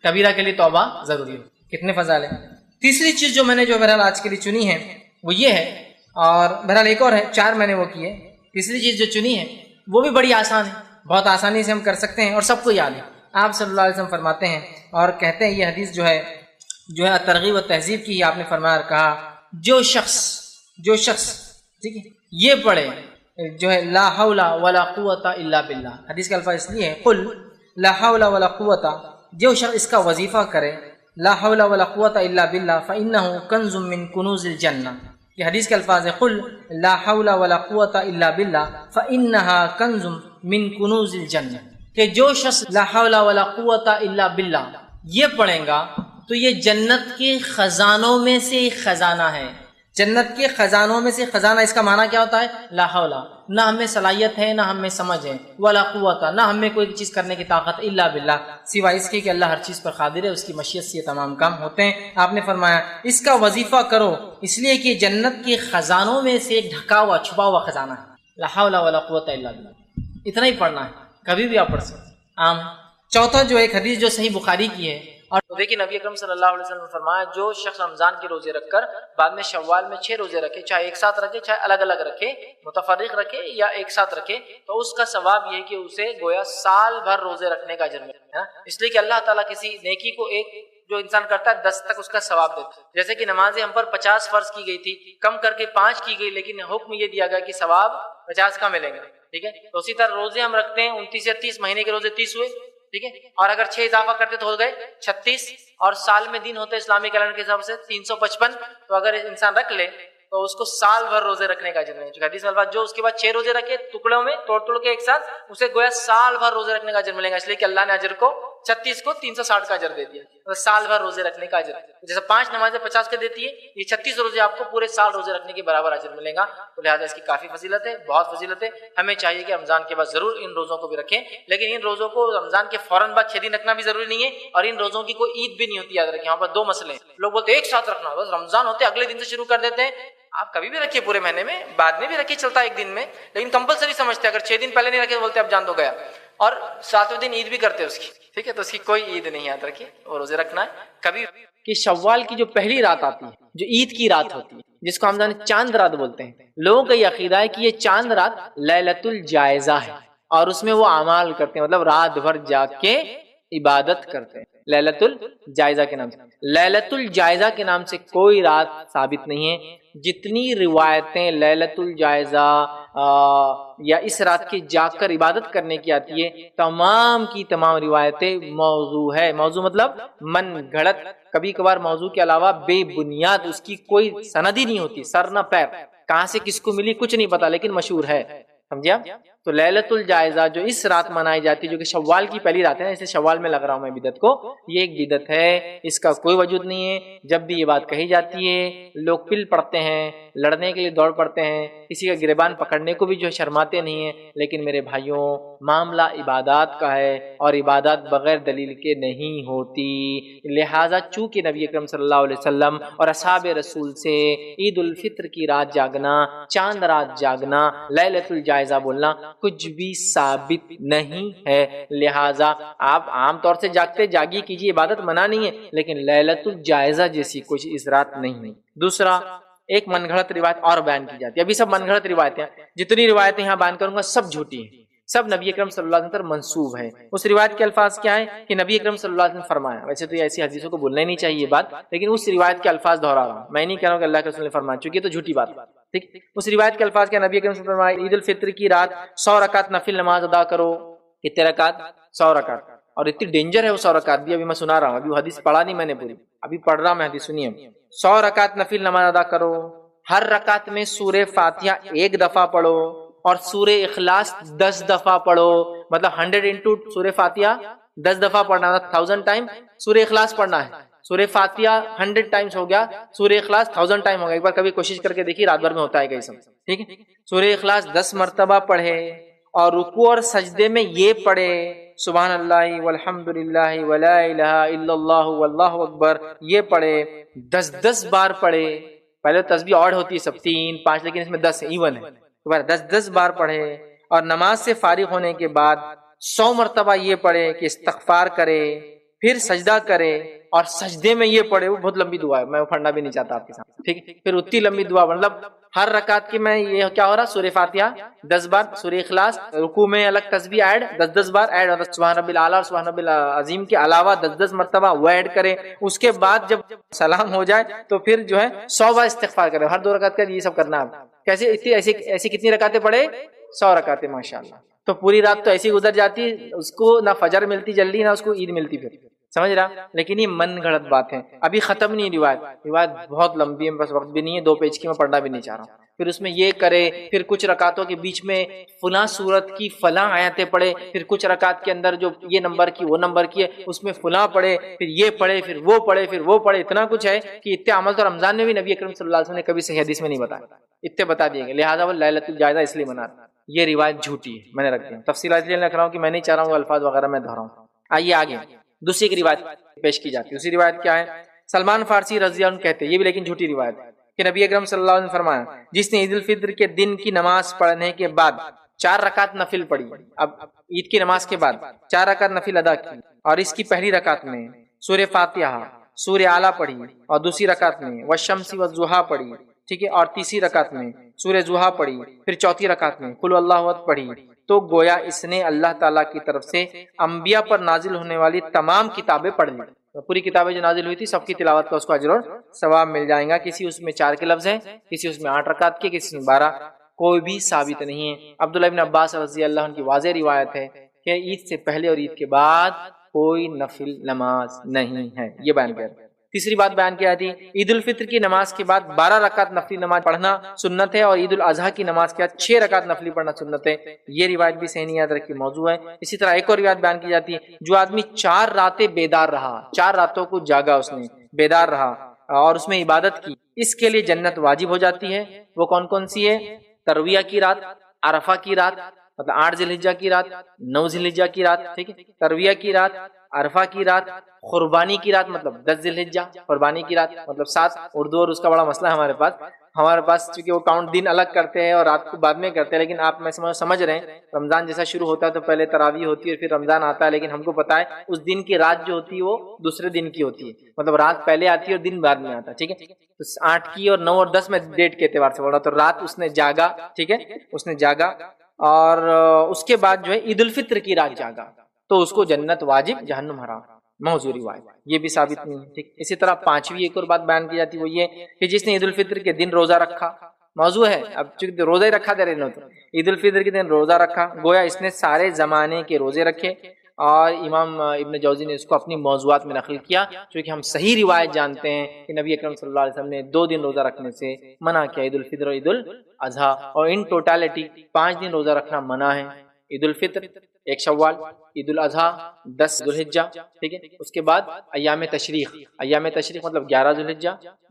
کبیرہ کے لیے توبہ ضروری ہو. کتنے فضائل ہیں. تیسری چیز جو میں نے جو بہرحال آج کے لیے چنی ہے وہ یہ ہے، اور بہرحال ایک اور ہے، 4 میں نے وہ کیے. تیسری چیز جو چنی ہے وہ بھی بڑی آسان ہے، بہت آسانی سے ہم کر سکتے ہیں اور سب کو یاد ہے. آپ صلی اللہ علیہ وسلم فرماتے ہیں اور کہتے ہیں، یہ حدیث جو ہے ترغیب و تہذیب کی، آپ نے فرمایا اور کہا، جو شخص ٹھیک ہے یہ پڑھے جو ہے لا حول ولا قوت الا باللہ. حدیث کا الفاظ اس لیے ہے قل لا حول ولا قوت، جو شخص اس کا وظیفہ کرے لا حول ولا قوت الا باللہ فانہ کنز من کنوز الجنہ. یہ حدیث کے الفاظ ہے قل لا حول ولا قوت الا باللہ فانہا کنز من کنوز الجنہ، کہ جو شخص لا حول ولا قوت الا باللہ یہ پڑھیں گا تو یہ جنت کے خزانوں میں سے ایک خزانہ ہے. جنت کے خزانوں میں سے خزانہ، اس کا معنی کیا ہوتا ہے؟ لا حول، نہ ہمیں صلاحیت ہے نہ ہمیں سمجھ ہے، ولا قوت، نہ ہمیں کوئی چیز کرنے کی طاقت، الا باللہ، سوائے اس کے کہ اللہ ہر چیز پر قادر ہے، اس کی مشیت سے یہ تمام کام ہوتے ہیں. آپ نے فرمایا اس کا وظیفہ کرو، اس لیے کہ جنت کے خزانوں میں سے ایک ڈھکا ہوا چھپا ہوا خزانہ ہے. لا حول ولا قوت الا باللہ، اتنا ہی پڑھنا ہے، کبھی بھی آپ پڑھ سکتے عام. چوتھا جو ایک حدیث جو صحیح بخاری کی ہے، اور دیکھیے نبی اکرم صلی اللہ علیہ وسلم نے فرمایا جو شخص رمضان کے روزے رکھ کر بعد میں شوال میں 6 روزے رکھے، چاہے ایک ساتھ رکھے چاہے الگ الگ رکھے، متفرق رکھے یا ایک ساتھ رکھے، تو اس کا ثواب یہ کہ اسے گویا سال بھر روزے رکھنے کا اجر ملے. اس لیے کہ اللہ تعالیٰ کسی نیکی کو ایک جو انسان کرتا ہے 10 تک اس کا ثواب دیتا ہے. جیسے کہ نمازیں ہم پر 50 فرض کی گئی تھی، کم کر کے 5 کی گئی، لیکن حکم یہ دیا گیا کہ ثواب 50 کا ملے گا. ٹھیک ہے، تو اسی طرح روزے ہم رکھتے ہیں 29 یا 30، مہینے کے روزے 30 ہوئے. ٹھیک ہے، اور اگر 6 اضافہ کرتے تو ہو گئے 36، اور سال میں دن ہوتے اسلامی کیلنڈر کے حساب سے 355. تو اگر انسان رکھ لے تو اس کو سال بھر روزے رکھنے کا اجر ملے گا. حدیث الفاظ جو اس کے بعد 6 روزے رکھے ٹکڑوں میں توڑ کے ایک ساتھ، اسے گویا سال بھر روزے رکھنے کا اجر ملے گا. اس لیے کہ اللہ نے اجر کو 36 کو 360 کا اجر دے دیا، تو سال بھر روزے رکھنے کا اجر. جیسے 5 نمازیں 50 کے دیتی ہے، یہ 36 روزے آپ کو پورے سال روزے رکھنے کے برابر اجر ملے گا. تو لہٰذا اس کی کافی فضیلت ہے، بہت فضیلت ہے. ہمیں چاہیے کہ رمضان کے بعد ضرور ان روزوں کو بھی رکھیں، لیکن ان روزوں کو رمضان کے فوراً بعد 6 دن رکھنا بھی ضروری نہیں ہے، اور ان روزوں کی کوئی عید بھی نہیں ہوتی. یاد رکھیں یہاں پر 2 مسئلے ہیں. لوگ بولتے ہیں ایک ساتھ رکھنا، بس رمضان ہوتے اگلے دن سے شروع کر دیتے ہیں. آپ کبھی بھی رکھیے پورے مہینے میں، بعد میں بھی رکھیے، چلتا ہے ایک دن میں، لیکن کمپلسری سمجھتے ہیں. اگر 6 دن پہلے نہیں رکھے تو بولتے اب جان دو گیا، اور 7ویں دن عید بھی کرتے ہیں اس کی. ٹھیک ہے، تو اس کی کوئی عید نہیں. یاد رکھیے اور روزے رکھنا ہے کبھی. کہ شوال کی جو پہلی رات آتی ہے جو عید کی رات ہوتی ہے، جس کو ہم چاند رات بولتے ہیں، لوگوں کا یہ عقیدہ ہے کہ یہ چاند رات لیلۃ الجائزہ ہے، اور اس میں وہ اعمال کرتے ہیں، مطلب رات بھر جاگ کے عبادت کرتے ہیں لیلۃ الجائزہ کے نام سے. لیلۃ الجائزہ کے نام سے کوئی رات ثابت نہیں ہے. جتنی روایتیں لیلۃ الجائزہ یا اس رات کی جاگ کر عبادت کرنے کی آتی ہے، تمام کی تمام روایتیں موضوع ہے. موضوع مطلب من گھڑت، کبھی کبھار موضوع کے علاوہ بے بنیاد، اس کی کوئی سند ہی نہیں ہوتی، سر نہ پیر، کہاں سے کس کو ملی کچھ نہیں پتا، لیکن مشہور ہے. سمجھا؟ تو لیلۃ الجائزہ جو اس رات منائی جاتی ہے، جو کہ شوال کی پہلی رات ہے، اسے شوال میں لگ رہا ہوں میں بدعت کو، یہ ایک بدعت ہے، اس کا کوئی وجود نہیں ہے. جب بھی یہ بات کہی جاتی ہے لوگ پل پڑتے ہیں، لڑنے کے لیے دوڑ پڑتے ہیں، کسی کا گریبان پکڑنے کو بھی جو شرماتے نہیں ہیں. لیکن میرے بھائیوں، معاملہ عبادات کا ہے، اور عبادات بغیر دلیل کے نہیں ہوتی. لہٰذا چونکہ نبی اکرم صلی اللہ علیہ وسلم اور اصحاب رسول سے عید الفطر کی رات جاگنا، چاند رات جاگنا، لیلۃ الجائزہ بولنا کچھ بھی ثابت نہیں ہے. لہٰذا آپ عام طور سے جاگتے جاگی کیجیے، عبادت منع نہیں ہے، لیکن لیلۃ الجائزہ جیسی کچھ اس رات نہیں ہے. دوسرا، ایک من گھڑت روایت اور بیان کی جاتی ہے. ابھی سب من گھڑت روایتیں، جتنی روایتیں یہاں بیان کروں گا سب جھوٹی ہیں، سب نبی اکرم صلی اللہ علیہ وسلم پر منسوب ہے. اس روایت کے الفاظ کیا ہے کہ نبی اکرم صلی اللہ علیہ وسلم نے فرمایا. ویسے تو یہ ایسی حدیثوں کو بولنا ہی نہیں چاہیے یہ بات، لیکن اس روایت کے الفاظ دہرا رہا ہوں. میں نہیں کہہ رہا ہوں کہ اللہ کے رسول نے فرمایا، چونکہ یہ تو جھوٹی بات ہے. ٹھیک، اس روایت کے الفاظ کیا؟ نبی اکرم صلی اللہ علیہ وسلم نے فرمایا عید الفطر کی رات 100 رکعت نفل نماز ادا کرو. کتنے رکعت؟ 100 رکعت. اور اتنی ڈینجر ہے وہ 100 رکعت بھی. ابھی میں سنا رہا ہوں، ابھی وہ حدیث پڑھا نہیں میں نے پوری، ابھی پڑھ رہا میں حدیث. سنیے، 100 رکعت نفل نماز ادا کرو، ہر رکعت میں سورہ فاتحہ 1 دفعہ پڑھو، اور سورہ اخلاص 10 دفعہ پڑھو. مطلب 100 انٹو سورہ فاتحہ 10 دفعہ پڑھنا، 1000 ٹائم سورہ اخلاص پڑھنا ہے. سورہ فاتحہ 100 ٹائمز ہو گیا، سورہ اخلاص 1000 ٹائم ہو گیا. ایک بار کبھی کوشش کر کے دیکھیے، رات بھر میں ہوتا ہے کیسا. ٹھیک ہے، سورہ اخلاص 10 مرتبہ پڑھے، اور رکوع اور سجدے میں یہ پڑھے سبحان اللہ والحمد للہ ولا الہ الا اللہ واللہ اکبر، یہ پڑھے 10 بار پڑھے. پہلے تسبیح اور ہوتی ہے سب 3 5، لیکن اس میں 10 ایون ہے. 10 بار پڑھے، اور نماز سے فارغ ہونے کے بعد 100 مرتبہ یہ پڑھے کہ استغفار کرے، پھر سجدہ کرے اور سجدے میں یہ پڑھے، وہ بہت لمبی دعا ہے، میں وہ پڑھنا بھی نہیں چاہتا آپ کے سامنے، ٹھیک ہے؟ پھر اتنی لمبی دعا، مطلب ہر رکعت کی میں یہ کیا ہو رہا، سورہ فاتحہ 10 بار، سورہ اخلاص، رکوع میں الگ تسبیح ایڈ 10 بار ایڈ، اور سبحان ربی الاعلیٰ اور سبحان ربی العظیم کے علاوہ 10 مرتبہ وہ ایڈ کرے۔ اس کے بعد جب سلام ہو جائے تو پھر جو ہے 100 بار استغفار کرے، ہر 2 رکعت کا یہ سب کرنا ہے۔ کیسے اتنی ایسی کتنی رکعتیں پڑھے؟ 100 رکعتیں، ماشاءاللہ۔ تو پوری رات تو ایسی گزر جاتی، اس کو نہ فجر ملتی جلدی، نہ اس کو عید ملتی پھر، سمجھ رہا؟ لیکن یہ من گھڑت بات ہے، ابھی ختم نہیں روایت بہت لمبی ہے، بس وقت بھی نہیں ہے، 2 پیج کی میں پڑھنا بھی نہیں چاہ رہا ہوں۔ پھر اس میں یہ کرے، پھر کچھ رکعتوں کے بیچ میں فلاں سورت کی فلاں آیتیں پڑھے، پھر کچھ رکعت کے اندر جو یہ نمبر کی وہ نمبر کی ہے اس میں فلاں پڑھے، پھر یہ پڑھے، پھر وہ پڑھے، پھر وہ پڑھے، اتنا کچھ ہے کہ اتنے عمل تو رمضان میں بھی نبی اکرم صلی اللہ علیہ وسلم نے کبھی صحیح حدیث میں نہیں بتایا، اتنے بتا دیے گئے، لہٰذا وہ لیلۃ الجائزہ اس لیے مناتے۔ یہ روایت جھوٹی ہے، میں نے رکھ دیا، تفصیلات اس لیے لکھ رہا ہوں کہ میں نہیں چاہ رہا ہوں الفاظ وغیرہ میں دہراؤں۔ آئیے آگے دوسری ایک روایت پیش کی جاتی ہے، دوسری روایت کیا ہے؟ سلمان فارسی رضی اللہ عنہ کہتے ہیں، یہ بھی لیکن جھوٹی روایت ہے، کہ نبی اکرم صلی اللہ علیہ وسلم نے فرمایا، جس نے عید الفطر کے دن کی نماز پڑھنے کے بعد 4 رکعت نفل پڑھی، اب عید کی نماز کے بعد 4 رکعت نفل ادا کی، اور اس کی پہلی رکعت میں سورہ فاتحہ، سورہ اعلیٰ پڑھی، اور دوسری رکعت میں والشمس والضحیٰ پڑھی، ٹھیک ہے، اور تیسری رکعت میں سورہ ضحیٰ پڑھی، پھر چوتھی رکعت میں قل اللہ احد پڑھی، تو گویا اس نے اللہ تعالیٰ کی طرف سے انبیاء پر نازل ہونے والی تمام کتابیں پڑھ لی، پوری کتابیں جو نازل ہوئی تھی سب کی تلاوت کا اس کو اجر اور ثواب مل جائے گا۔ کسی اس میں 4 کے لفظ ہیں، کسی اس میں 8 رکعت کے، کسی میں 12، کوئی بھی ثابت نہیں ہے۔ عبداللہ ابن عباس رضی اللہ عنہ کی واضح روایت ہے کہ عید سے پہلے اور عید کے بعد کوئی نفل نماز نہیں ہے، یہ بیان کیا۔ تیسری بات بیان کی جاتی ہے، عید الفطر کی نماز کے بعد 12 رکعت نفلی نماز پڑھنا سنت ہے، اور عید الاضحیٰ کی نماز کے بعد 6 رکعت نفلی پڑھنا سنت ہے۔ یہ روایت بھی صحیح نہیں یاد رکھی، موضوع ہے۔ اسی طرح ایک اور روایت بیان کی جاتی ہے، جو آدمی 4 راتیں بیدار رہا، 4 راتوں کو جاگا، اس نے بیدار رہا اور اس میں عبادت کی، اس کے لیے جنت واجب ہو جاتی ہے۔ وہ کون کون سی ہے؟ ترویہ کی رات، عرفہ کی رات، مطلب 8 ذی الحجہ کی رات، 9 ذی الحجہ کی رات، ٹھیک ہے، ترویہ کی رات، عرفہ کی رات، قربانی کی رات مطلب 10 ذی الحجہ، قربانی کی رات مطلب 7، اردو اور اس کا بڑا مسئلہ ہے ہمارے پاس چونکہ وہ کاؤنٹ دن الگ کرتے ہیں اور رات کو بعد میں کرتے ہیں، لیکن آپ میں سمجھ رہے ہیں رمضان جیسا شروع ہوتا ہے تو پہلے تراویح ہوتی ہے پھر رمضان آتا ہے، لیکن ہم کو پتا ہے اس دن کی رات جو ہوتی ہے وہ دوسرے دن کی ہوتی ہے، مطلب رات پہلے آتی ہے اور دن بعد میں آتا ہے، ٹھیک ہے۔ تو 8 کی اور 9 اور 10 میں ڈیٹ کے اعتبار سے بول رہا، تو رات اس نے جاگا، ٹھیک ہے، اس نے جاگا، اور اس کے بعد جو ہے عید الفطر کی رات جاگا تو اس کو جنت واجب جہنم حرام، موضوع روایت یہ بھی ثابت نہیں ہے، ٹھیک۔ اسی طرح 5ویں ایک اور بات بیان کی جاتی وہ یہ کہ جس نے عید الفطر کے دن روزہ رکھا، موضوع ہے، اب چونکہ روزہ ہی رکھا دے رہے نا، تو عید الفطر کے دن روزہ رکھا گویا اس نے سارے زمانے کے روزے رکھے، اور امام ابن جوزی نے اس کو اپنی موضوعات میں نقل کیا، چونکہ ہم صحیح روایت جانتے ہیں کہ نبی اکرم صلی اللہ علیہ وسلم نے 2 دن روزہ رکھنے سے منع کیا، عید الفطر اور عید الاضحیٰ، اور ان ٹوٹالٹی 5 دن روزہ رکھنا منع ہے، عید الفطر 1 شوال، عید الاضحیٰ 10 ذی الحجہ، ٹھیک ہے، اس کے بعد ایام تشریق مطلب 11 ذی الحجہ،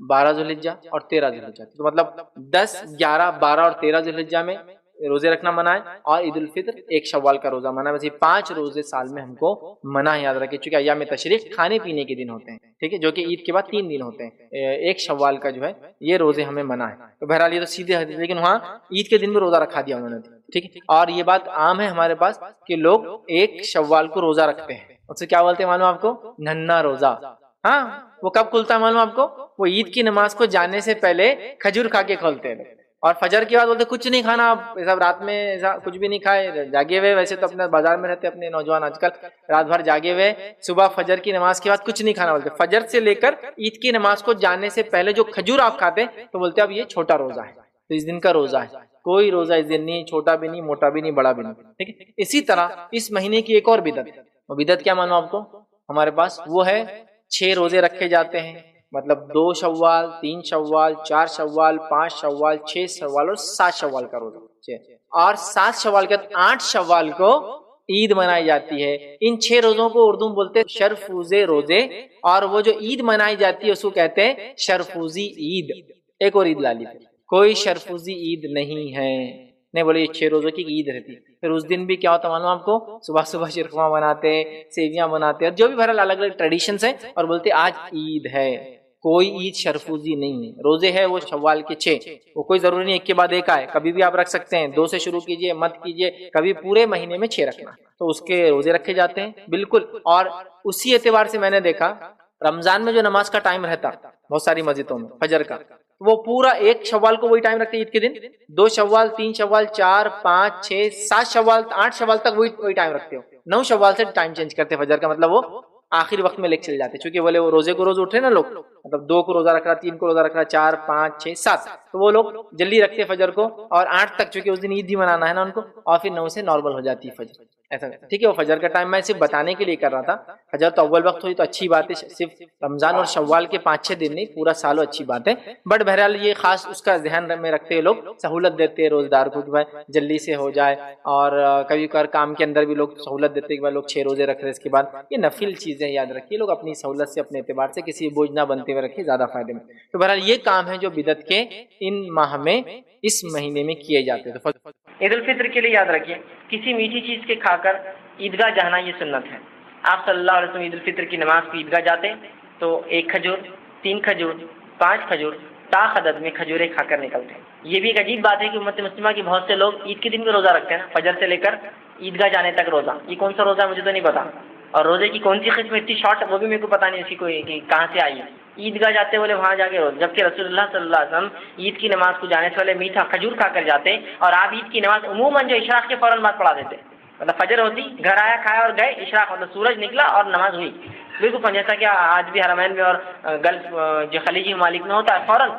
12 ذی الحجہ اور 13 ذی الحجہ، تو مطلب 10، 11، 12 اور 13 ذی الحجہ میں روزے رکھنا منع ہے، اور عید الفطر 1 شوال کا روزہ منع ہے۔ ویسے 5 روزے سال میں ہم کو منع ہے، یاد رکھیں، چونکہ ایام تشریق کھانے پینے کے دن ہوتے ہیں، ٹھیک ہے، جو کہ عید کے بعد 3 دن ہوتے ہیں، 1 شوال کا جو ہے یہ روزے ہمیں منع ہے۔ تو بہرحال یہ تو سیدھے حدیث، لیکن وہاں عید کے دن میں روزہ رکھا دیا انہوں نے، ٹھیک ہے، اور یہ بات عام ہے ہمارے پاس کہ لوگ 1 شوال کو روزہ رکھتے ہیں، اس سے کیا بولتے ہیں معلوم آپ کو؟ ننھا روزہ۔ ہاں، وہ کب کھلتا ہے معلوم آپ کو؟ وہ عید کی نماز کو جانے سے پہلے کھجور کھا کے کھولتے ہیں، اور فجر کے بعد بولتے کچھ نہیں کھانا، آپ ایسا رات میں ایسا کچھ بھی نہیں کھائے، جاگے ہوئے، ویسے تو اپنے بازار میں رہتے اپنے نوجوان آج کل رات بھر جاگے ہوئے، صبح فجر کی نماز کے بعد کچھ نہیں کھانا بولتے، فجر سے لے کر عید کی نماز کو جانے سے پہلے جو کھجور آپ کھاتے تو بولتے اب یہ چھوٹا روزہ ہے، تو اس دن کا روزہ ہے، کوئی روزہ اس دن نہیں، چھوٹا بھی نہیں، موٹا بھی نہیں، بڑا بھی نہیں، ٹھیک ہے۔ اسی طرح اس مہینے کی ایک اور بدعت، وہ بدعت کیا مانو آپ کو؟ ہمارے پاس وہ ہے 6 روزے رکھے جاتے ہیں، مطلب 2 شوال، 3 شوال، 4 شوال، 5 شوال، 6 شوال اور 7 شوال کا روزہ، اور 7 شوال کے بعد 8 شوال کو عید منائی جاتی ہے۔ ان 6 روزوں کو اردو میں بولتے ہیں شرفوزے روزے، اور وہ جو عید منائی جاتی ہے اس کو کہتے ہیں شرفوزی عید۔ ایک اور عید لا لی، کوئی شرفوزی عید نہیں ہے، نہیں بولے یہ 6 روزوں کی عید رہتی۔ پھر اس دن بھی کیا ہوتا معلوم آپ کو؟ صبح صبح شیرخورما بناتے، سیویاں بناتے، اور جو بھی بہرحال الگ الگ ٹریڈیشنز ہیں، اور بولتے آج عید ہے، کوئی عید شرفوزی نہیں ہے. روزے ہے وہ شوال کے 6، وہ کوئی ضروری نہیں ایک کے بعد ایک آئے، کبھی بھی آپ رکھ سکتے ہیں. 2 سے شروع کیجئے، مت کیجئے کبھی پورے مہینے میں 6 رکھنا، تو اس کے روزے رکھے جاتے ہیں بالکل. اور اسی اعتبار سے میں نے دیکھا رمضان میں جو نماز کا ٹائم رہتا بہت ساری مسجدوں میں فجر کا، وہ پورا 1 شوال کو وہی ٹائم رکھتے عید کے دن، 2 شوال، 3 شوال، 4، 5، 6، 7 شوال، 8 شوال تک وہی ٹائم رکھتے ہو. 9 شوال سے ٹائم چینج کرتے فجر کا، مطلب وہ آخری وقت میں لے کے چل جاتے، چونکہ بولے وہ روزے کو روز اٹھے نا لوگ، مطلب 2 کو روزہ رکھ رہا، 3 کو روزہ رکھ رہا، 4، 5، 6، 7، تو وہ لوگ جلدی رکھتے فجر کو، اور 8 تک چونکہ اس دن عید بھی منانا ہے نا ان کو، اور پھر 9 سے نارمل ہو جاتی ہے فجر. ایسا ٹھیک ہے. وہ فجر کا ٹائم میں صرف بتانے کے لیے کر رہا تھا. فجر تو اول وقت ہوئی تو اچھی بات ہے، صرف رمضان اور شوال کے 5-6 دن نہیں، پورا سالوں اچھی بات ہے. بٹ بہرحال یہ خاص اس کا ذہن میں رکھتے ہیں لوگ، سہولت دیتے ہیں روزدار کو کہ بھائی جلدی سے ہو جائے. اور کبھی کبھار کام کے اندر بھی لوگ سہولت دیتے ہیں کہ بھائی لوگ 6 روزے رکھ رہے، اس کے بعد یہ نفل چیزیں یاد رکھیے، لوگ اپنی سہولت سے اپنے اعتبار سے کسی بوجھ نہ بنتے ہوئے رکھیے، زیادہ فائدے میں. تو بہرحال یہ کام ہے جو بدعت کے ان ماہ میں اس مہینے میں کیے جاتے ہیں. عید الفطر کے لیے یاد رکھیے کسی میٹھی چیز کے کھا کر عیدگاہ جانا یہ سنت ہے. آپ صلی اللہ علیہ وسلم عید الفطر کی نماز کو عیدگاہ جاتے تو 1 کھجور، 3 کھجور، 5 کھجور طاق عدد میں کھجوریں کھا کر نکلتے ہیں. یہ بھی ایک عجیب بات ہے کہ امت مسلمہ کی بہت سے لوگ عید کے دن بھی روزہ رکھتے ہیں نا، فجر سے لے کر عیدگاہ جانے تک روزہ. یہ کون سا روزہ ہے مجھے تو نہیں پتا، اور روزے کی کون سی قسم اتنی شارٹ وہ بھی میرے کو پتا نہیں اسی کو کہاں سے آئی ہے. عیدگاہ جاتے بولے وہاں جا کے روز، جبکہ رسول اللہ صلی اللہ علیہ وسلم عید کی نماز کو جانے سے پہلے میٹھا کھجور کھا کر جاتے، اور آپ عید کی نماز عموماً جو اشراق کے فوراً بعد پڑھا دیتے. مطلب فجر ہوتی، گھر آیا، کھایا اور گئے، اشراق مطلب سورج نکلا اور نماز ہوئی. بالکل جیسا کہ آج بھی حرمین میں اور گلف جو خلیجی ممالک میں ہوتا ہے فوراً،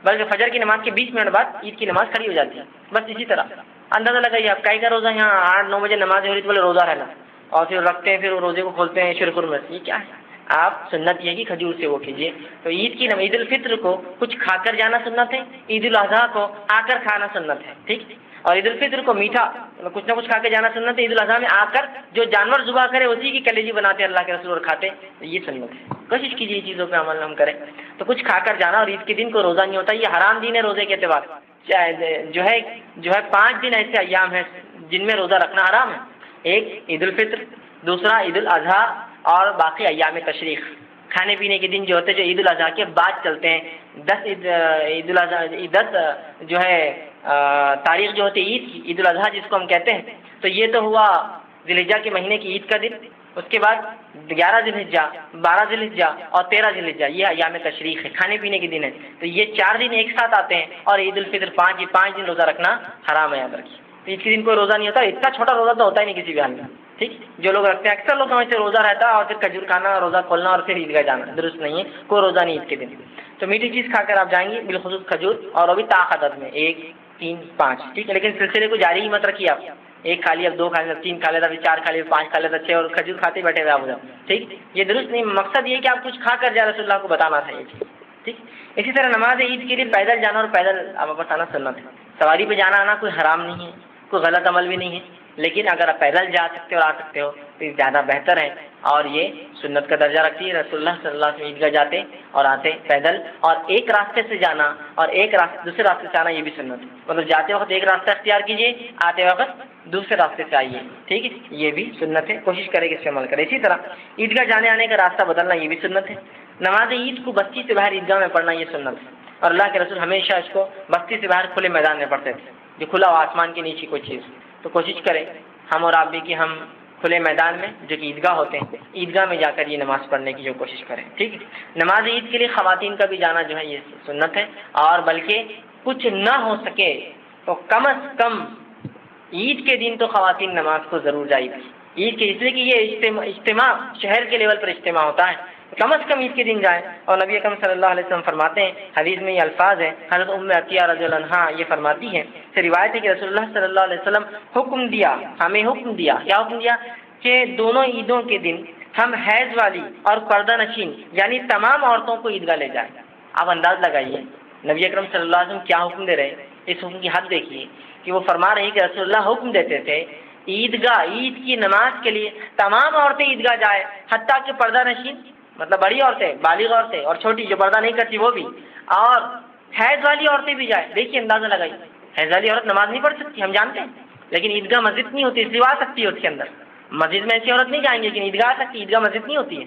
بلکہ فجر کی نماز کے 20 منٹ بعد عید کی نماز کھڑی ہو جاتی ہے. بس اسی طرح اندازہ لگائیے آپ کا روزہ یہاں 8-9 بجے نماز ہو رہی تو بولے روزہ رہنا، اور پھر رکھتے ہیں، پھر وہ روزے کو کھولتے ہیں شرک میں. یہ کیا ہے؟ آپ سنت یہ کہ کھجور سے وہ کیجیے. تو عید الفطر کو کچھ کھا کر جانا سنت ہے، عید الاضحیٰ کو آ کر کھانا سنت ہے. ٹھیک، اور عید الفطر کو میٹھا کچھ نہ کچھ کھا کے جانا سنت ہے. عید الاضحیٰ میں آ کر جو جانور ذبح کرے اسی کی کلیجی بناتے اللہ کے رسول اور کھاتے، یہ سنت ہے. کوشش کیجیے چیزوں پہ عمل ہم کریں. تو کچھ کھا کر جانا، اور عید کے دن کو روزہ نہیں ہوتا، یہ حرام دن ہے روزے کے اعتبار. جو ہے 5 دن ایسے ایام ہیں جن میں روزہ رکھنا حرام ہے. ایک عید الفطر، دوسرا عید الاضحیٰ، اور باقی ایام تشریق کھانے پینے کے دن جو ہوتے ہیں جو عید الاضحیٰ کے بعد چلتے ہیں. 10 جو ہے تاریخ جو ہوتی ہے عید کی، عید الاضحیٰ جس کو ہم کہتے ہیں، تو یہ تو ہوا ذی الحجہ کے مہینے کی عید کا دن. اس کے بعد 11 ذی الحجہ، 12 ذی الحجہ اور 13 ذی الحجہ یہ ایام تشریق ہے، کھانے پینے کے دن ہے. تو یہ 4 دن ایک ساتھ آتے ہیں، اور عید الفطر 5 دن روزہ رکھنا حرام ہے، یاد رکھیے. تو عید کے دن کوئی روزہ نہیں ہوتا. اتنا چھوٹا روزہ تو ہوتا ہی نہیں کسی بھی حال میں. ٹھیک، جو لوگ رکھتے ہیں اکثر لوگ سمجھتے روزہ رہتا ہے اور پھر کھجور کھانا، روزہ کھولنا اور پھر عیدگاہ جانا. درست نہیں ہے، کوئی روزہ نہیں عید کے دن. تو میٹھی چیز کھا کر آپ جائیں گے، بالخصوص کھجور، اور ابھی طاق عدد میں 1، 3، 5. ٹھیک ہے، لیکن سلسلے کو جاری ہی مت رکھیے. آپ 1 کھا لیا، 2 کھا لیا، 3 کھا لیتا، پھر 4 کھا لیا، 5 کھا لیتا، 6 اور کھجور کھاتے بیٹھے ہوئے آپ ادھر. ٹھیک، یہ درست نہیں. مقصد یہ کہ آپ کچھ کھا کر جا رسول اللہ کو بتانا تھا یہ چیز. ٹھیک، اسی طرح نماز عید کے لیے پیدل جانا اور پیدل واپس آنا سنت ہے. سواری پہ جانا آنا کوئی حرام نہیں ہے، کوئی غلط عمل بھی نہیں ہے، لیکن اگر آپ پیدل جا سکتے ہو اور آ سکتے ہو تو یہ زیادہ بہتر ہے، اور یہ سنت کا درجہ رکھتی ہے. رسول اللہ صلی اللہ علیہ وسلم عیدگاہ جاتے اور آتے پیدل، اور ایک راستے سے جانا اور دوسرے راستے سے آنا یہ بھی سنت ہے. مطلب جاتے وقت ایک راستہ اختیار کیجیے، آتے وقت دوسرے راستے سے آئیے. ٹھیک ہے، یہ بھی سنت ہے. کوشش کرے کہ اس پہ عمل کرے. اسی طرح عیدگاہ جانے آنے کا راستہ بدلنا یہ بھی سنت ہے. نماز عید کو بستی سے باہر عیدگاہ میں پڑھنا یہ سنت ہے، اور اللہ کے رسول ہمیشہ اس کو بستی سے باہر کھلے میدان میں پڑھتے تھے، جو کھلا ہوا آسمان کے نیچے کوئی چیز. تو کوشش کریں ہم اور آپ بھی کہ ہم کھلے میدان میں جو کہ عیدگاہ ہوتے ہیں، عیدگاہ میں جا کر یہ نماز پڑھنے کی جو کوشش کریں. ٹھیک ہے، نماز عید کے لیے خواتین کا بھی جانا جو ہے یہ سنت ہے. اور بلکہ کچھ نہ ہو سکے تو کم از کم عید کے دن تو خواتین نماز کو ضرور جائیں عید کے، اس لیے کہ یہ اجتماع شہر کے لیول پر اجتماع ہوتا ہے، کم از کم عید کے دن جائیں. اور نبی اکرم صلی اللہ علیہ وسلم فرماتے ہیں، حدیث میں یہ الفاظ ہیں، حضرت ام عطیہ رضی اللہ عنہا یہ فرماتی ہیں، سے روایت ہے کہ رسول اللہ صلی اللہ علیہ وسلم ہمیں حکم دیا، کیا حکم دیا؟ کہ دونوں عیدوں کے دن ہم حیض والی اور پردہ نشین یعنی تمام عورتوں کو عیدگاہ لے جائیں. آپ انداز لگائیے نبی اکرم صلی اللہ علیہ وسلم کیا حکم دے رہے ہیں. اس حکم کی حد دیکھیے کہ وہ فرما رہے ہیں کہ رسول اللہ حکم دیتے تھے عید کی نماز کے لیے تمام عورتیں عیدگاہ جائے، حتیٰ کہ پردہ نشین مطلب بڑی عورتیں، بالغ عورتیں، اور چھوٹی جو پردہ نہیں کرتی وہ بھی، اور حیض والی عورتیں بھی جائیں. دیکھیے اندازہ لگائیے، حیض والی عورت نماز نہیں پڑھ سکتی ہم جانتے ہیں، لیکن عیدگاہ مسجد نہیں ہوتی، اس لیے آ سکتی ہے. اس کے اندر مسجد میں ایسی عورت نہیں جائیں گی، لیکن عیدگاہ آ سکتی، عیدگاہ مسجد نہیں ہوتی ہے.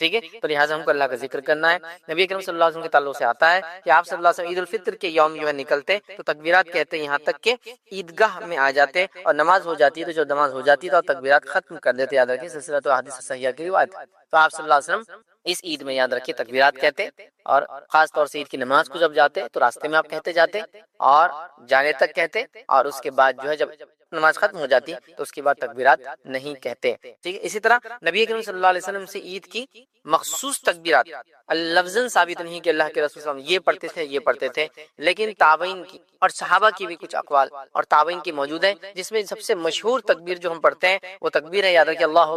ٹھیک ہے. تو لہٰذا ہم کو اللہ کا ذکر کرنا ہے. نبی اکرم صلی اللہ علیہ وسلم کے تعلق سے آتا ہے کہ آپ صلی اللہ علیہ وسلم عید الفطر کے یوم جو ہے نکلتے تو تکبیرات کہتے یہاں تک کہ عیدگاہ میں آ جاتے اور نماز ہو جاتی ہے تو جو نماز ہو جاتی ہے تو تکبیرات ختم کر دیتے. یاد رکھیں سلسلہ تو احادیث صحیحہ کی روایت. تو آپ صلی اللہ علیہ وسلم اس عید میں یاد رکھیے تکبیرات کہتے اور خاص طور سے عید کی نماز کو جب جاتے تو راستے میں آپ کہتے جاتے اور جانے تک کہتے اور اس کے بعد جو ہے جب نماز ختم ہو جاتی تو اس کے بعد تکبیرات نہیں کہتے. ٹھیک ہے. اسی طرح نبی کریم صلی اللہ علیہ وسلم سے عید کی مخصوص تکبیرات لفظاً ثابت نہیں کہ اللہ کے رسول صلی اللہ علیہ وسلم یہ پڑھتے تھے لیکن تابعین کی اور صحابہ کی بھی کچھ اقوال اور تابعین کی موجود ہیں جس میں سب سے مشہور تکبیر جو ہم پڑھتے ہیں وہ تکبیر ہے یاد رکھیے اللہ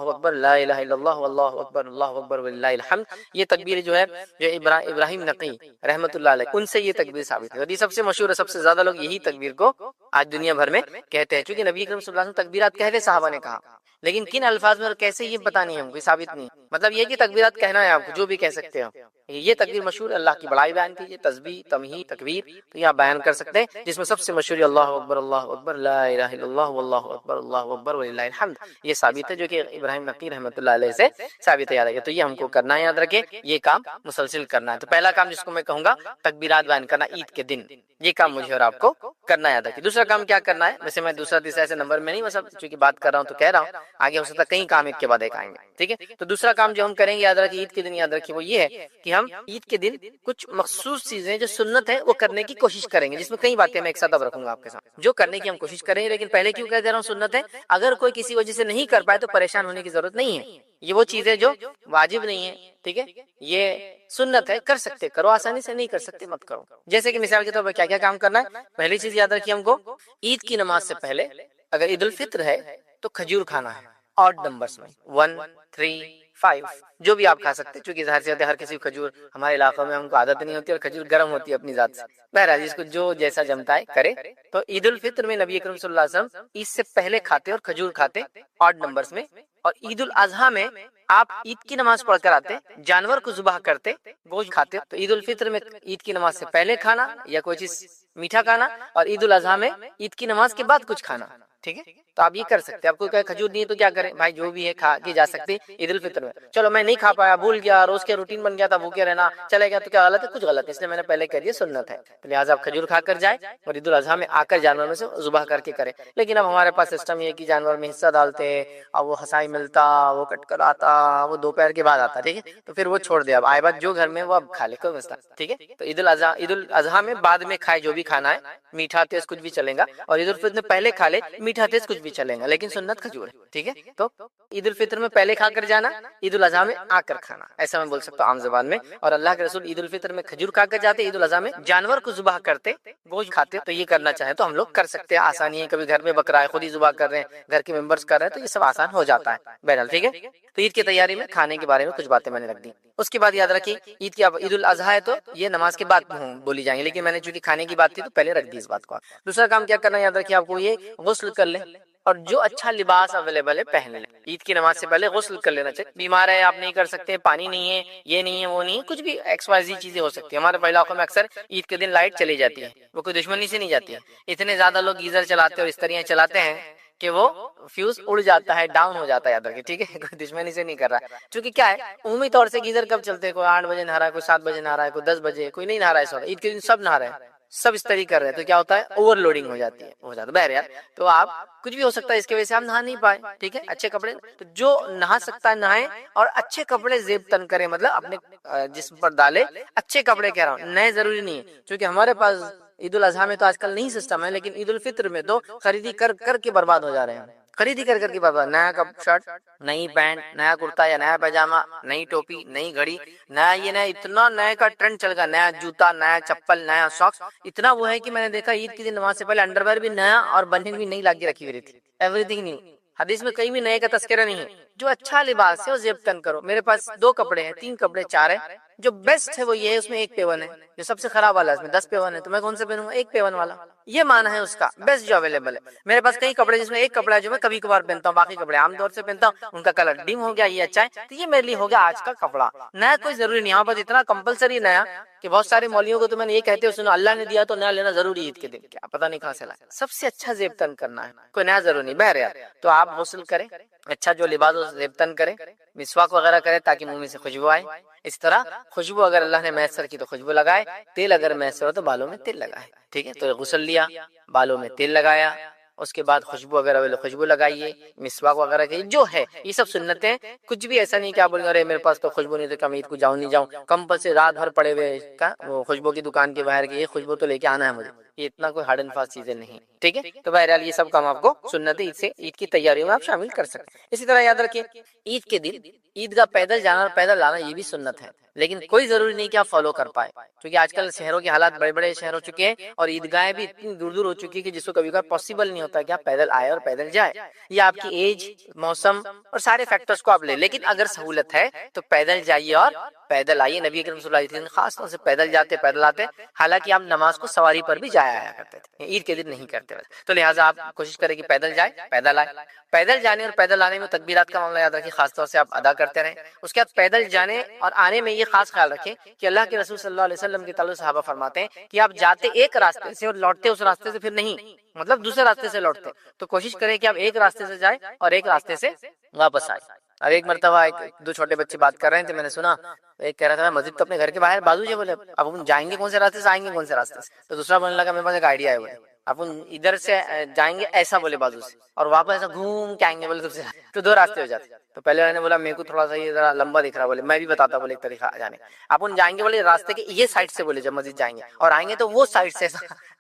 اکبر لا الہ الا اللہ اللہ اکبر وللہ الحمد. یہ تکبیر جو ہے جو ابراہیم نقی رحمۃ اللہ علیہ ان سے یہ تکبیر ثابت ہے اور یہ سب سے مشہور ہے. سب سے زیادہ لوگ یہی تکبیر کو آج دنیا بھر میں کہتے ہیں چونکہ نبی کریم صلی اللہ علیہ وسلم تکبیرات کہتے صحابہ نے کہا لیکن کن الفاظ میں اور کیسے یہ پتہ نہیں ہے ہم کو ثابت نہیں. مطلب یہ کہ تکبیرات کہنا ہے آپ کو جو بھی کہہ سکتے ہو. یہ تکبیر مشہور اللہ کی بڑائی بیان کیجیے تسبیح تمہید تکبیر تو یہ آپ بیان کر سکتے ہیں جس میں سب سے مشہور اللہ اکبر لا الہ الا اللہ اللہ اکبر وللہ الحمد. یہ ثابت ہے جو کہ ابراہیم نقی رحمۃ اللہ علیہ سے ثابت ہے. یاد رکھے تو یہ ہم کو کرنا ہے. یاد رکھے یہ کام مسلسل کرنا ہے. تو پہلا کام جس کو میں کہوں گا تکبیرات بیان کرنا عید کے دن یہ کام مجھے اور آپ کو کرنا ہے. یاد رکھیے دوسرا کام کیا کرنا ہے. ویسے میں دوسرا تیسرا ایسے نمبر میں نہیں بس چونکہ بات کر رہا ہوں تو کہہ رہا ہوں آگے ہو سکتا ہے کئی کام ایک کے بعد ایک آئیں گے. ٹھیک ہے. تو دوسرا کام جو ہم کریں گے یاد رکھیے عید کے دن یاد رکھیے وہ یہ ہے کہ ہم عید کے دن کچھ مخصوص چیزیں جو سنت ہے وہ کرنے کی کوشش کریں گے جس میں کئی باتیں میں ایک ساتھ اب رکھوں گا آپ کے ساتھ جو کرنے کی ہم کوشش کریں گے. لیکن پہلے کیوں کہہ دے رہا ہوں سنت ہے. اگر کوئی کسی وجہ سے نہیں کر پائے تو پریشان ہونے کی ضرورت نہیں ہے. یہ وہ چیزیں جو واجب نہیں ہے. ٹھیک ہے. یہ سنت ہے کر سکتے کرو آسانی سے نہیں کر سکتے مت کرو. جیسے کہ مثال کے طور پر کیا کیا کام کرنا ہے. پہلی چیز یاد رکھیے ہم کو عید کی نماز سے پہلے اگر عید الفطر ہے تو کھجور کھانا ہے آڈ نمبرز میں 1 3 5 جو بھی آپ کھا سکتے ہیں چونکہ ظاہر سی بات ہے ہر کسی کو کھجور ہمارے علاقوں میں ہم کو عادت نہیں ہوتی اور کھجور گرم ہوتی ہے اپنی ذات سے. بہرحال جس کو جو جیسا جمتا ہے کرے. تو عید الفطر میں نبی اکرم صلی اللہ علیہ وسلم عید سے پہلے کھاتے اور کھجور کھاتے آڈ نمبرز میں. اور عید الاضحیٰ میں آپ عید کی نماز پڑھ کر آتے جانور کو ذبح کرتے گوشت کھاتے. تو عید الفطر میں عید کی نماز سے پہلے کھانا یا کوئی چیز میٹھا کھانا اور عید الاضحیٰ میں عید کی نماز کے بعد کچھ کھانا. ٹھیک ہے. تو آپ یہ کر سکتے ہیں. آپ کو کہ کھجور نہیں ہے تو کیا کریں بھائی جو بھی ہے کھا کے جا سکتے عید الفطر میں. چلو میں نہیں کھا پایا بھول گیا روز کے روٹین بن گیا تھا بھوکے رہنا چلے گیا تو کیا غلط ہے. کچھ غلط ہے اس لیے میں نے پہلے کہہ دیا سنت ہے. تو لہٰذا آپ کھجور کھا کر جائیں اور عید الاضحیٰ میں آ کر جانور میں سے ذبح کر کے کریں. لیکن اب ہمارے پاس سسٹم یہ ہے کہ جانور میں حصہ ڈالتے اور وہ ہسائی ملتا وہ کٹ کر آتا وہ دوپہر کے بعد آتا. ٹھیک ہے. تو پھر وہ چھوڑ دے اب آئے بات جو گھر میں وہ اب کھا لے کوئی مسئلہ. ٹھیک ہے. تو عید الاضحیٰ میں بعد میں کھائے جو بھی کھانا ہے میٹھا تیز کچھ بھی چلے گا اور عید الفطر میں پہلے کھا لے میٹھا تیز کچھ بھی چلے گا لیکن سنت کھجور ہے. ٹھیک ہے. تو عید الفطر میں پہلے کھا کر جانا عید الاضحیٰ میں آ کر کھانا ایسا میں بول سکتا ہوں عام زبان میں. اور اللہ کے رسول عید الفطر میں کھجور کھا کر جاتے عید الاضحیٰ میں جانور کو ذبح کرتے گوشت کھاتے. تو یہ کرنا چاہے تو ہم لوگ کر سکتے ہیں آسانی ہے. کبھی گھر میں بکرا ہے خود ہی ذبح کر رہے ہیں گھر کے ممبرس کر رہے ہیں تو یہ سب آسان ہو جاتا ہے. بہرحال ٹھیک ہے. تو عید کی تیاری میں کھانے کے بارے میں کچھ باتیں میں نے رکھ دی. اس کے بعد یاد رکھیے عید کی عید الاضحیٰ ہے تو یہ نماز کے بعد بولی جائیں گے لیکن میں نے چونکہ کھانے کی بات تھی تو پہلے رکھ دی اس بات کو. دوسرا کام کیا کرنا یاد رکھیے آپ کو یہ غسل کر لیں اور جو اچھا لباس اویلیبل ہے پہن لیں. عید کی نماز سے پہلے غسل کر لینا چاہیے. بیمار ہے آپ نہیں کر سکتے پانی نہیں ہے یہ نہیں ہے وہ نہیں ہے کچھ بھی ایکس وائی زی چیزیں ہو سکتی ہیں. ہمارے علاقوں میں اکثر عید کے دن لائٹ چلی جاتی ہے وہ کوئی دشمنی سے نہیں جاتی ہے. اتنے زیادہ لوگ گیزر چلاتے اور استریاں چلاتے ہیں کہ وہ فیوز اڑ جاتا ہے ڈاؤن ہو جاتا ہے. یاد رکھیے ٹھیک ہے. کوئی دشمنی سے نہیں کر رہا چونکہ کیا ہے عمومی طور سے گیزر کب چلتے ہیں کوئی 8 بجے نہا رہا ہے کوئی 7 بجے نہا رہا ہے کوئی 10 بجے کوئی نہیں نہا رہا ہے. اس وقت عید کے دن سب نہا رہے ہیں سب اس طریقے کر رہے ہیں تو کیا ہوتا ہے اوور لوڈنگ ہو جاتی ہے ہو جاتا ہے. بہرحال تو آپ کچھ بھی ہو سکتا ہے اس کی وجہ سے آپ نہا نہیں پائے. ٹھیک ہے. اچھے کپڑے تو جو نہا سکتا ہے نہائے اور اچھے کپڑے زیب تن کرے مطلب اپنے جسم پر ڈالے. اچھے کپڑے کہہ رہا ہوں نئے ضروری نہیں ہے کیونکہ ہمارے پاس عید الاضحیٰ میں تو آج کل نہیں سسٹم ہے لیکن عید الفطر میں تو خریدی کر کر کے برباد ہو جا رہے ہیں. خریدی کر کر کے برباد. نیا شرٹ نئی پینٹ نیا کرتا یا نیا پیجامہ نئی ٹوپی نئی گھڑی نیا یہ نیا اتنا نئے کا ٹرینڈ چل گیا. نیا جوتا نیا چپل نیا ساکس اتنا وہ ہے کہ میں نے دیکھا عید کی دن نماز سے پہلے انڈر ویئر بھی نیا اور بنیان بھی نئی لا کے رکھی ہوئی تھی. Every thing new. حدیث میں کہیں بھی نئے کا تذکرہ نہیں ہے. جو اچھا لباس ہے وہ زیب تن کرو. میرے پاس 2 کپڑے ہیں 3 کپڑے 4 ہیں. جو بیسٹ ہے وہ یہ ہے اس میں 1 پیون ہے. جو سب سے خراب والا ہے اس میں 10 پیون ہے تو میں کون سے پہنوں گا 1 پیون والا. یہ معنی ہے اس کا بیسٹ جو اویلیبل ہے. میرے پاس کئی کپڑے جس میں 1 کپڑا ہے جو میں کبھی کبھار پہنتا ہوں باقی کپڑے عام طور سے پہنتا ہوں ان کا کلر ڈم ہو گیا یہ اچھا ہے تو یہ میرے لیے ہو گیا آج کا کپڑا. نیا کوئی ضروری نہیں. یہاں پر اتنا کمپلسری نیا کہ بہت سارے مولویوں کو تو میں نے یہ کہتے ہو سنو اللہ نے دیا تو نیا لینا ضروری عید کے دن. کیا پتہ نہیں کہاں سے لائے. سب سے اچھا زیب تن کرنا ہے کوئی نیا ضروری نہیں. بہرحال تو آپ غسل کریں اچھا جو لباس ہو ریبتن کرے، مسواک وغیرہ کرے تاکہ منہ میں سے خوشبو آئے. اس طرح خوشبو اگر اللہ نے میسر کی تو خوشبو لگائے، تیل اگر میسر ہو تو بالوں میں تیل لگائے. ٹھیک ہے، تو غسل لیا، بالوں میں تیل لگایا، اس کے بعد خوشبو اگر خوشبو لگائیے، مسواک وغیرہ کی جو ہے یہ سب سنتیں. کچھ بھی ایسا نہیں کہ آپ بولیں ارے میرے پاس تو خوشبو نہیں تو عید کو جاؤں نہیں جاؤں، کمپلسری رات بھر پڑے ہوئے کا وہ خوشبو کی دکان کے باہر کی یہ خوشبو تو لے کے آنا ہے مجھے، یہ اتنا کوئی ہارڈ اینڈ فاسٹ چیزیں نہیں. ٹھیک ہے، تو بہرحال یہ سب کام آپ کو سنت عید سے عید کی تیاریوں میں آپ شامل کر سکتے ہیں. اسی طرح یاد رکھیے عید کے دن عیدگاہ پیدل جانا اور پیدل لانا یہ بھی سنت ہے، لیکن کوئی ضروری نہیں کہ آپ فالو کر پائے، کیونکہ آج کل شہروں کے حالات بڑے بڑے شہر ہو چکے ہیں اور عیدگاہیں بھی اتنی دور دور ہو چکی ہے کہ جس کو کبھی کبھی پاسبل نہیں ہوتا کہ آپ پیدل آئے اور پیدل جائے. یہ آپ کی ایج، موسم اور سارے فیکٹرز کو آپ لیں، لیکن اگر سہولت ہے تو پیدل جائیے اور پیدل آئیے. نبی کریم صلی اللہ علیہ وسلم خاص طور سے پیدل جاتے پیدل آتے، حالانکہ آپ نماز کو سواری پر بھی جایا آیا کرتے تھے، عید کے دن نہیں کرتے. تو لہٰذا آپ کوشش کریں کہ پیدل جائے پیدل آئے. پیدل جانے اور پیدل آنے میں تکبیرات کا معاملہ یاد رکھیں، خاص طور سے آپ ادا کرتے رہیں. اس کے بعد پیدل جانے اور آنے میں یہ خاص خیال رکھیں کہ اللہ کے رسول صلی اللہ علیہ وسلم کے تعلق صحابہ فرماتے ہیں کہ آپ جاتے ایک راستے سے اور لوٹتے اس راستے سے پھر نہیں، مطلب دوسرے راستے سے لوٹتے. تو کوشش کریں کہ آپ ایک راستے سے جائیں اور ایک راستے سے واپس آئے. اب ایک مرتبہ دو چھوٹے بچے بات کر رہے تھے، میں نے سنا ایک کہہ رہا تھا مسجد تو اپنے گھر کے باہر بازو ہے، بولے اب ہم جائیں گے کون سے راستے سے، آئیں گے کون سے راستے سے. تو دوسرا بولنے لگا میرے پاس ایک آئیڈیا ہے، بولے اپن ادھر سے جائیں گے ایسا بولے بازو سے اور واپس ایسا گھوم کے آئیں گے بولے دوسرے، تو دو راستے ہو جاتے. تو پہلے والے نے بولا میرے کو تھوڑا سا یہ ذرا لمبا دکھ رہا، بولے میں بھی بتاتا بولے ایک طریقہ جانے. اپن جائیں گے بولے راستے کے یہ سائڈ سے، بولے جب مسجد جائیں گے اور آئیں گے تو وہ سائڈ سے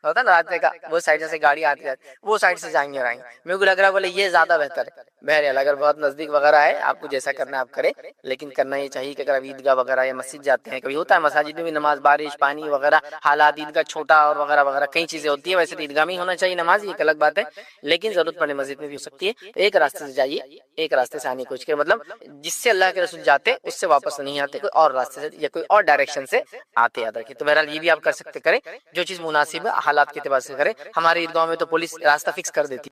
ہوتا نا راستے کا، وہ سائڈ سے گاڑی آتی ہے وہ سائڈ سے جائیں گے اور آئیں گے. میرے کو لگ رہا بولے یہ زیادہ بہتر ہے. بہرحال اگر بہت نزدیک وغیرہ ہے آپ کو جیسا کرنا ہے آپ کریں، لیکن کرنا یہ چاہیے کہ اگر آپ عیدگاہ وغیرہ یا مسجد جاتے ہیں، کبھی ہوتا ہے مساجد میں بھی نماز بارش پانی وغیرہ حالات عیدگاہ چھوٹا اور وغیرہ وغیرہ کئی چیزیں ہوتی ہیں، ویسے تو عیدگاہ میں ہی ہونا چاہیے نماز، یہ ایک الگ بات ہے، لیکن ضرورت پڑنے مسجد میں بھی ہو سکتی ہے. تو ایک راستے سے جائیے، ایک راستے سے آنے کی کوشش کریں، مطلب جس سے اللہ کے رسول جاتے اس سے واپس نہیں آتے، کوئی اور راستے سے یا کوئی اور ڈائریکشن سے آتے. یاد رکھیے. تو بہرحال یہ بھی آپ کر سکتے، کریں جو چیز مناسب ہے حالات کے اعتبار سے کریں. ہمارے عیدگاہوں میں تو پولیس راستہ فکس کر دیتی